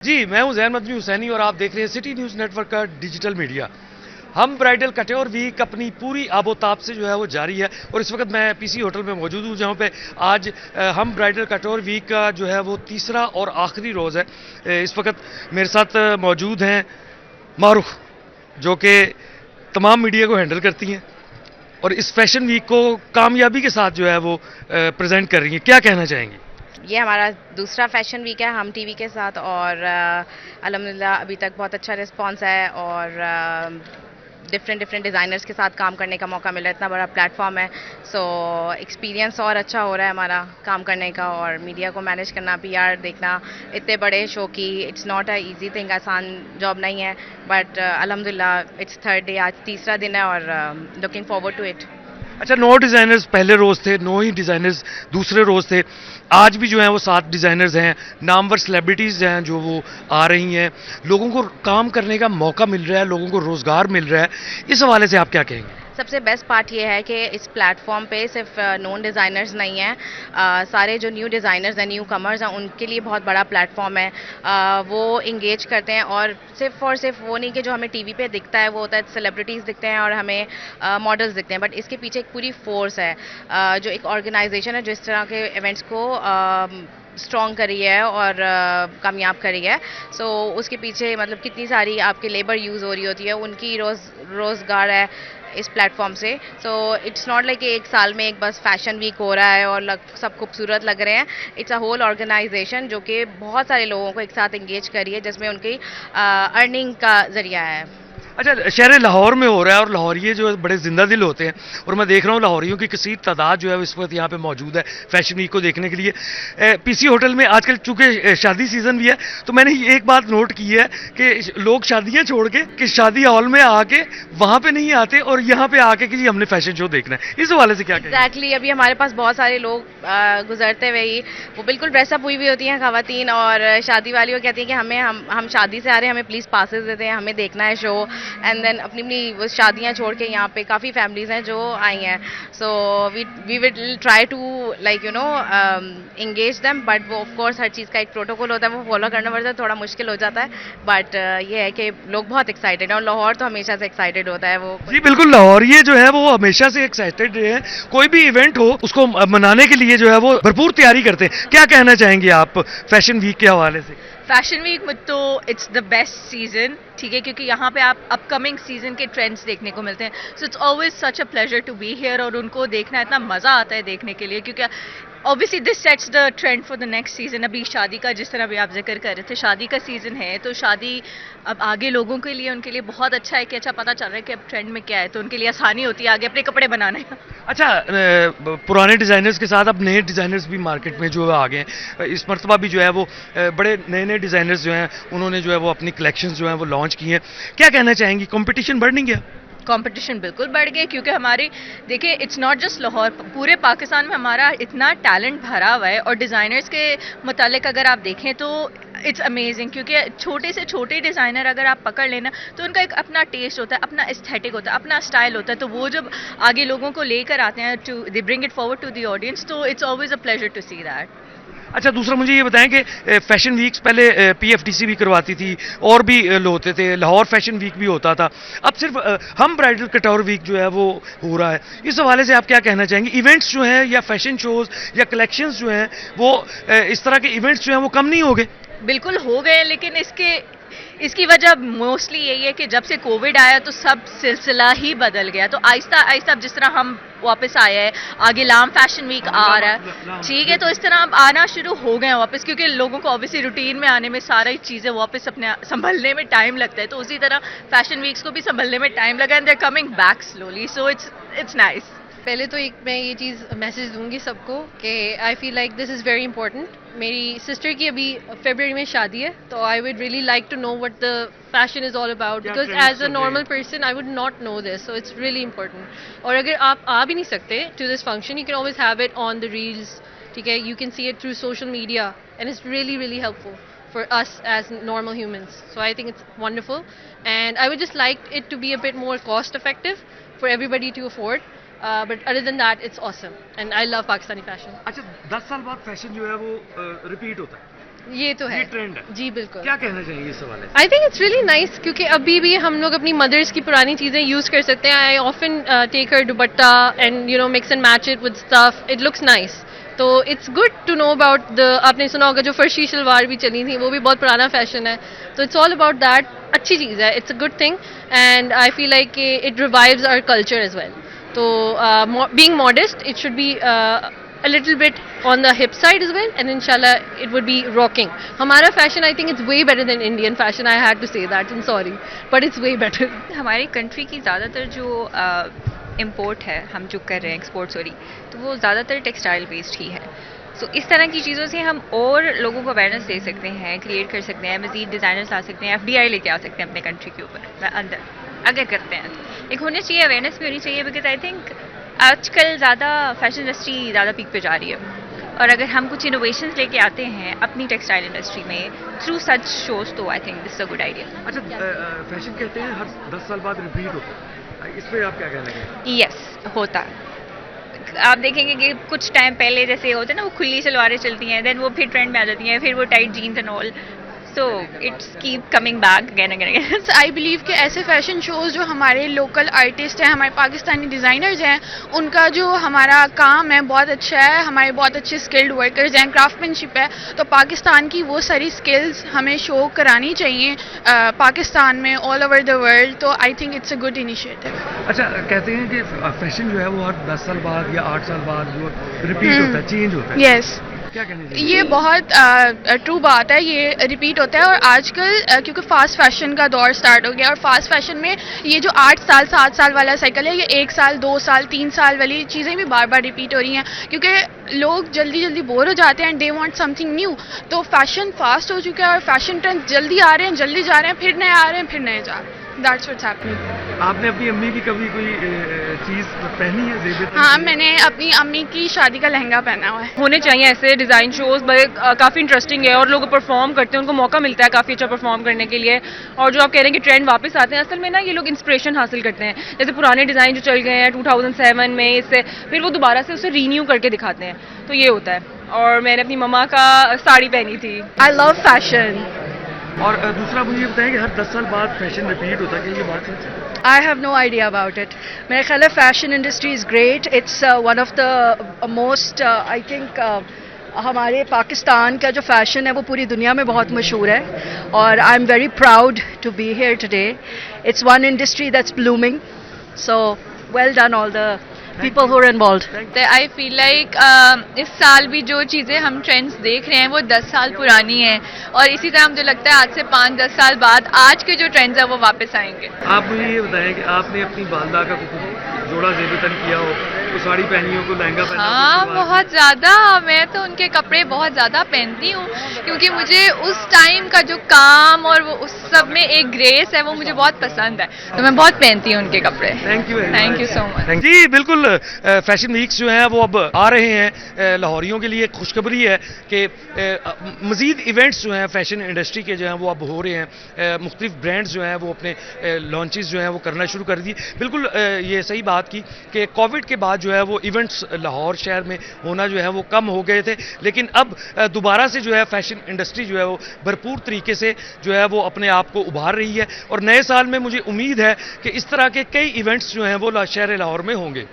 जी, मैं हूं ज़ैन मदनी हुसैनी और आप देख रहे हैं सिटी न्यूज़ नेटवर्क का डिजिटल मीडिया। हम ब्राइडल कटोर वीक अपनी पूरी आबोताब से जो है वो जारी है और इस वक्त मैं पीसी होटल में मौजूद हूं जहां पे आज हम ब्राइडल कटोर वीक का जो है वो तीसरा और आखिरी रोज़ है। इस वक्त मेरे साथ मौजूद हैं मारूफ, जो कि तमाम मीडिया को हैंडल करती हैं और इस फैशन वीक को कामयाबी के साथ जो है वो प्रेजेंट कर रही हैं। क्या कहना चाहेंगी? ये हमारा दूसरा फैशन वीक है हम टीवी के साथ और अल्हम्दुलिल्लाह अभी तक बहुत अच्छा रिस्पांस है और डिफरेंट डिफरेंट डिज़ाइनर्स के साथ काम करने का मौका मिला है। इतना बड़ा प्लेटफॉर्म है, सो एक्सपीरियंस और अच्छा हो रहा है हमारा काम करने का और मीडिया को मैनेज करना, पीआर देखना इतने बड़े शो की। It's not a easy thing, आसान जॉब नहीं है, बट अल्हम्दुलिल्लाह इट्स थर्ड डे, आज तीसरा दिन है और लुकिंग फॉरवर्ड टू इट। अच्छा, 9 डिज़ाइनर्स पहले रोज़ थे, 9 ही डिज़ाइनर्स दूसरे रोज़ थे। आज भी जो हैं वो 7 डिज़ाइनर्स हैं, नामवर सेलिब्रिटीज़ हैं जो वो आ रही हैं। लोगों को काम करने का मौका मिल रहा है, लोगों को रोज़गार मिल रहा है। इस हवाले से आप क्या कहेंगे? सबसे बेस्ट पार्ट ये है कि इस प्लेटफॉर्म पे सिर्फ नोन डिज़ाइनर्स नहीं हैं, सारे जो न्यू डिज़ाइनर्स हैं, न्यू कमर्स हैं, उनके लिए बहुत बड़ा प्लेटफॉर्म है। वो इंगेज करते हैं और सिर्फ वो नहीं कि जो हमें टीवी पे दिखता है वो होता है, सेलिब्रिटीज़ दिखते हैं और हमें मॉडल्स दिखते हैं, बट इसके पीछे एक पूरी फोर्स है, जो एक ऑर्गेनाइजेशन है जो इस तरह के इवेंट्स को स्ट्रॉन्ग करी है और कामयाब करी है। उसके पीछे मतलब कितनी सारी आपकी लेबर यूज़ हो रही होती है, उनकी रोज़गार है इस प्लेटफॉर्म से। इट्स नॉट लाइक एक साल में एक बस फैशन वीक हो रहा है और सब खूबसूरत लग रहे हैं। इट्स अ होल ऑर्गेनाइजेशन जो कि बहुत सारे लोगों को एक साथ इंगेज करी है, जिसमें उनकी अर्निंग का जरिया है। अच्छा, शहर लाहौर में हो रहा है और लाहौरिये जो है बड़े जिंदा दिल होते हैं और मैं देख रहा हूँ लाहौरियों की कसीर तादाद जो है इस वक्त यहाँ पे मौजूद है फैशन वीक को देखने के लिए। पीसी होटल में आजकल चूंकि शादी सीजन भी है तो मैंने एक बात नोट की है कि लोग शादियाँ छोड़ के कि शादी हॉल में आके वहाँ पे नहीं आते और यहाँ पे आके कि जी हमने फैशन शो देखना है। इस हवाले से क्या कहेंगे? एग्जैक्टली, अभी हमारे पास बहुत सारे लोग गुजरते हुए ही वो बिल्कुल ड्रेसअप हुई हुई होती हैं खवातीन, और शादी वाली वो कहती हैं कि हम शादी से आ रहे हैं, हमें प्लीज़ पासेस देते हैं, हमें देखना है शो। एंड देन अपनी अपनी वो शादियाँ छोड़ के यहाँ पे काफ़ी फैमिलीज़ हैं जो आई हैं। We will try to like engage them, but वो ऑफ कोर्स हर चीज़ का एक प्रोटोकॉल होता है, वो फॉलो करना पड़ता है, थोड़ा मुश्किल हो जाता है। बट ये है कि लोग बहुत एक्साइटेड हैं और लाहौर तो हमेशा से एक्साइटेड होता है वो। जी बिल्कुल, लाहौरिये जो है वो हमेशा से एक्साइटेड रहे हैं। कोई भी इवेंट हो उसको मनाने के लिए जो है वो भरपूर तैयारी करते हैं। क्या कहना चाहेंगे आप फैशन वीक के हवाले से? फैशन वीक में तो इट्स द बेस्ट सीजन, ठीक है, क्योंकि यहाँ पे आप अपकमिंग सीजन के ट्रेंड्स देखने को मिलते हैं। So it's always such a pleasure to be here और उनको देखना इतना मज़ा आता है देखने के लिए, क्योंकि obviously this sets the trend for the next season. अभी शादी का, जिस तरह भी आप जिक्र कर रहे थे, शादी का सीजन है, तो शादी अब आगे लोगों के लिए, उनके लिए बहुत अच्छा है कि अच्छा पता चल रहा है कि अब ट्रेंड में क्या है, तो उनके लिए आसानी होती है आगे अपने कपड़े बनाने का। अच्छा, पुराने डिज़ाइनर्स के साथ अब नए डिज़ाइनर्स भी मार्केट में जो है आ गए हैं। इस मरतबा भी जो है वो बड़े नए नए डिज़ाइनर्स जो हैं उन्होंने जो है वो अपनी कलेक्शंस जो हैं वो लॉन्च की हैं। क्या कहना चाहेंगी, कंपटीशन बढ़ नहीं गया? कंपटीशन बिल्कुल बढ़ गए, क्योंकि हमारे देखिए इट्स नॉट जस्ट लाहौर, पूरे पाकिस्तान में हमारा इतना टैलेंट भरा हुआ है। और डिज़ाइनर्स के मुतालिक अगर आप देखें तो इट्स अमेजिंग, क्योंकि छोटे से छोटे डिज़ाइनर अगर आप पकड़ लेना तो उनका एक अपना टेस्ट होता है, अपना एस्थेटिक होता है, अपना स्टाइल होता है, तो वो जब आगे लोगों को लेकर आते हैं to they bring it forward to the audience, तो it's always a pleasure to see that. अच्छा, दूसरा मुझे ये बताएं कि फैशन वीक्स पहले पीएफडीसी भी करवाती थी और भी होते थे, लाहौर फैशन वीक भी होता था। अब सिर्फ हम ब्राइडल कटोर वीक जो है वो हो रहा है। इस हवाले से आप क्या कहना चाहेंगे? इवेंट्स जो हैं या फैशन शोज या कलेक्शंस जो हैं वो इस तरह के इवेंट्स जो हैं वो कम नहीं हो गए? बिल्कुल हो गए, लेकिन इसकी वजह मोस्टली यही है कि जब से कोविड आया तो सब सिलसिला ही बदल गया। तो आहिस्ता आहिस्ता जिस तरह हम वापस आए हैं, आगे लाम फैशन वीक आ रहा है, ठीक है, तो इस तरह अब आना शुरू हो गए हैं वापस, क्योंकि लोगों को ऑब्वियसली रूटीन में आने में सारी चीज़ें वापस अपने संभलने में टाइम लगता है, तो उसी तरह फैशन वीक्स को भी संभलने में टाइम लगा and they are coming back slowly, so it's nice. पहले तो एक मैं ये चीज़ मैसेज दूंगी सबको कि I feel like this is very important. मेरी सिस्टर की अभी फरवरी में शादी है, तो I would really like to know what the fashion is all about, because as a normal person I would not know this, so it's really important. और अगर आप आ भी नहीं सकते to this function, you can always have it on the reels, ठीक है, you can see it through social media and it's really really helpful for us as normal humans. So I think it's wonderful, and I would just like it to be a bit more cost effective for everybody to afford. But other than that, it's awesome, and I love Pakistani fashion. अच्छा, 10 साल बाद fashion जो है वो repeat होता है। ये तो ये है ट्रेंड है। जी बिल्कुल क्या कहना चाहिए इस हवाले से? आई थिंक इट्स रियली नाइस क्योंकि अभी भी हम लोग अपनी मदर्स की पुरानी चीज़ें यूज़ कर सकते हैं. I often take her dupatta and mix and match it with stuff. It looks nice. तो it's good to know about the आपने सुना होगा जो फर्शी शलवार भी चली थी वो भी बहुत पुराना फैशन है. तो इट्स ऑल अबाउट दैट. अच्छी चीज़ है. It's a good thing and I feel like it revives our culture as well. तो being modest it should be a little bit on the hip side as well and inshallah it would be rocking. Hamara fashion I think it's way better than Indian fashion. I had to say that. I'm sorry but it's way better. हमारी country की ज़्यादातर जो import है हम जो कर रहे हैं एक्सपोर्ट सॉरी तो वो ज़्यादातर टेक्सटाइल बेस्ड ही है. सो इस तरह की चीज़ों से हम और लोगों को अवेयरनेस दे सकते हैं, क्रिएट कर सकते हैं, मज़ीद डिज़ाइनर्स ला सकते हैं, FDI लेके आ सकते हैं अपने कंट्री के ऊपर अंदर अगर करते हैं तो. एक होनी चाहिए, अवेयरनेस भी होनी चाहिए बिकॉज आई थिंक आजकल ज़्यादा फैशन इंडस्ट्री ज़्यादा पीक पे जा रही है और अगर हम कुछ इनोवेशंस लेके आते हैं अपनी टेक्सटाइल इंडस्ट्री में थ्रू सच शोज तो I think this is a good idea. अच्छा, फैशन कहते हैं हर 10 साल बाद रिपीट होता है, इस पे आप क्या कहना है? यस होता है. आप देखेंगे कि कुछ टाइम पहले जैसे होते हैं ना वो खुली सलवारें चलती हैं, देन वो फिर ट्रेंड में आ जाती हैं, फिर वो tight jeans and all. So it's keep coming back again again. I believe कि ऐसे फैशन शोज़ जो हमारे लोकल आर्टिस्ट हैं, हमारे पाकिस्तानी डिज़ाइनर्स हैं, उनका जो हमारा काम है बहुत अच्छा है. हमारे बहुत अच्छे स्किल्ड वर्कर्स हैं, क्राफ्टमैनशिप है. तो पाकिस्तान की वो सारी स्किल्स हमें शो करानी चाहिए पाकिस्तान में, ऑल ओवर द वर्ल्ड. तो I think it's a good initiative. अच्छा, कहते हैं कि फैशन जो है वो हर 10 साल बाद या 8 साल बाद जो रिपीट होता है, चेंज होता है. यस, क्या कहना चाहिए? ये बहुत ट्रू बात है. ये रिपीट होता है और आजकल क्योंकि फास्ट फैशन का दौर स्टार्ट हो गया और फास्ट फैशन में ये जो 8 साल 7 साल वाला साइकिल है ये 1 साल 2 साल 3 साल वाली चीज़ें भी बार बार रिपीट हो रही हैं क्योंकि लोग जल्दी जल्दी बोर हो जाते हैं. They want something new. तो फैशन फास्ट हो चुका है और फैशन ट्रेंड जल्दी आ रहे हैं, जल्दी जा रहे हैं, फिर नए आ रहे हैं, फिर नए जा रहे हैं. That's what's happening. आपने अपनी अम्मी की कभी कोई चीज़ पहनी है, ज़ेब? हाँ, मैंने अपनी अम्मी की शादी का लहंगा पहना हुआ है. होने चाहिए ऐसे डिज़ाइन शोज, काफ़ी इंटरेस्टिंग है और लोग परफॉर्म करते हैं, उनको मौका मिलता है काफ़ी अच्छा परफॉर्म करने के लिए. और जो आप कह रहे हैं कि ट्रेंड वापस आते हैं, असल में ना ये लोग इंस्पिरेशन हासिल करते हैं. जैसे पुराने डिज़ाइन जो चल गए हैं 2007 में, इससे फिर वो दोबारा से उसे रीन्यू करके दिखाते हैं. तो ये होता है. और मैंने अपनी मम्मा का साड़ी पहनी थी. I love fashion. और दूसरा मुझे ये बताएं कि हर 10 साल बाद फैशन रिपीट होता है, कि ये बात सच है? I have no idea about it. मेरा ख्याल है fashion industry is great. It's one of the most I think हमारे पाकिस्तान का जो फैशन है वो पूरी दुनिया में बहुत मशहूर है और I am very proud to be here today. It's one industry that's blooming. So well done all the people who are involved. I feel like इस साल भी जो चीज़ें हम ट्रेंड्स देख रहे हैं वो 10 साल पुरानी हैं और इसी तरह मुझे लगता है आज से 5-10 साल बाद आज के जो ट्रेंड्स हैं वो वापस आएंगे. आप मुझे ये बताएं कि आपने अपनी वालदा का कुछ जोड़ा ज़ेबतन किया हो, तो साड़ी पहनी हो, को लहंगा पहना हो? हाँ, बहुत ज़्यादा. मैं तो उनके कपड़े बहुत ज़्यादा पहनती हूँ क्योंकि मुझे उस टाइम का जो काम और वो उस सब में एक ग्रेस है वो मुझे बहुत पसंद है. तो मैं बहुत पहनती हूँ उनके कपड़े. Thank you so much. जी बिल्कुल. फैशन वीक्स जो हैं वो अब आ रहे हैं. लाहौरियों के लिए खुशखबरी है कि मज़ीद इवेंट्स जो हैं फैशन इंडस्ट्री के जो हैं वो अब हो रहे हैं. मुख्तलिफ ब्रांड्स जो हैं वो अपने लॉन्चेस जो हैं वो करना शुरू कर दिए. बिल्कुल ये सही बात की कि कोविड के बाद जो है वो इवेंट्स लाहौर शहर में होना जो है वो कम हो गए थे, लेकिन अब दोबारा से जो है फैशन इंडस्ट्री जो है वो भरपूर तरीके से जो है वो अपने आप को उभार रही है और नए साल में मुझे उम्मीद है कि इस तरह के कई इवेंट्स जो हैं वो शहर लाहौर में होंगे.